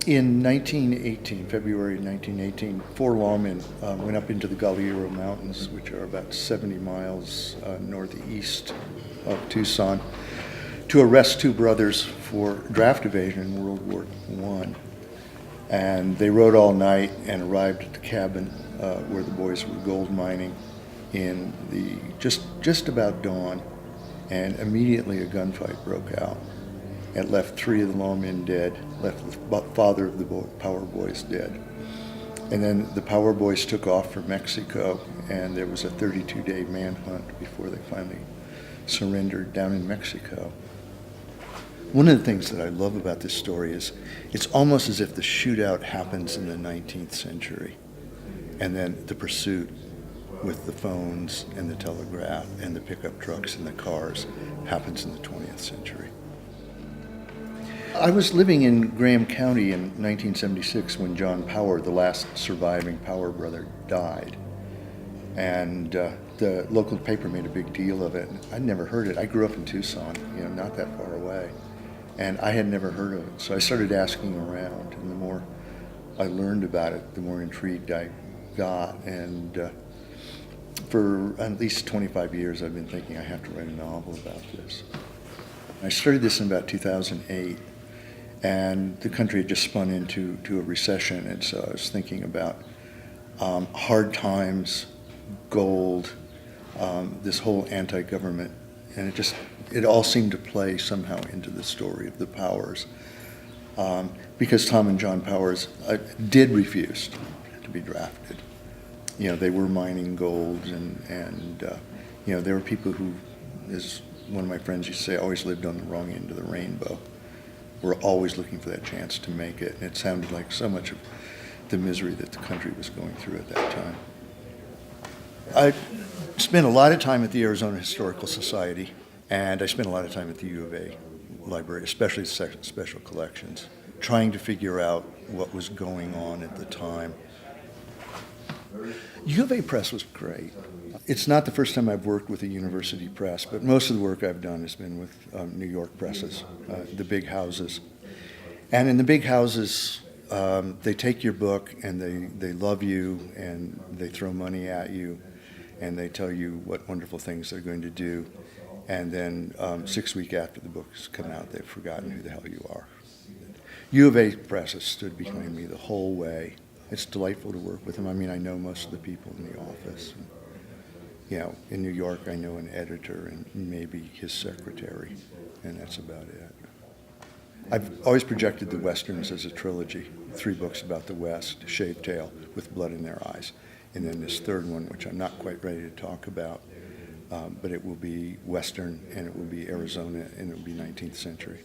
In 1918, February 1918, four lawmen went up into the Galero Mountains, which are about 70 miles northeast of Tucson, to arrest two brothers for draft evasion in World War I. And they rode all night and arrived at the cabin where the boys were gold mining in the just about dawn, and immediately a gunfight broke out. It left three of the lawmen dead, left the father of the Power Boys dead. And then the Power Boys took off for Mexico, and there was a 32-day manhunt before they finally surrendered down in Mexico. One of the things that I love about this story is it's almost as if the shootout happens in the 19th century, and then the pursuit with the phones and the telegraph and the pickup trucks and the cars happens in the 20th century. I was living in Graham County in 1976 when John Power, the last surviving Power brother, died. And the local paper made a big deal of it. I'd never heard it. I grew up in Tucson, not that far away. And I had never heard of it. So I started asking around, and the more I learned about it, the more intrigued I got. And for at least 25 years, I've been thinking I have to write a novel about this. I started this in about 2008. And the country had just spun into a recession, and so I was thinking about hard times, gold, this whole anti-government, and it all seemed to play somehow into the story of the Powers, because Tom and John Powers did refuse to be drafted. They were mining gold, and there were people who, as one of my friends used to say, always lived on the wrong end of the rainbow. We're always looking for that chance to make it. And it sounded like so much of the misery that the country was going through at that time. I spent a lot of time at the Arizona Historical Society, and I spent a lot of time at the U of A library, especially special collections, trying to figure out what was going on at the time. U of A Press was great. It's not the first time I've worked with a university press, but most of the work I've done has been with New York presses, the big houses. And in the big houses, they take your book and they love you and they throw money at you and they tell you what wonderful things they're going to do. And then 6 weeks after the book's come out, they've forgotten who the hell you are. U of A Press has stood behind me the whole way. It's delightful to work with them. I mean, I know most of the people in the office. In New York, I know an editor and maybe his secretary, and that's about it. I've always projected the Westerns as a trilogy, 3 books about the West, Shaved Tail, with blood in their eyes, and then this third one, which I'm not quite ready to talk about, but it will be Western, and it will be Arizona, and it will be 19th century.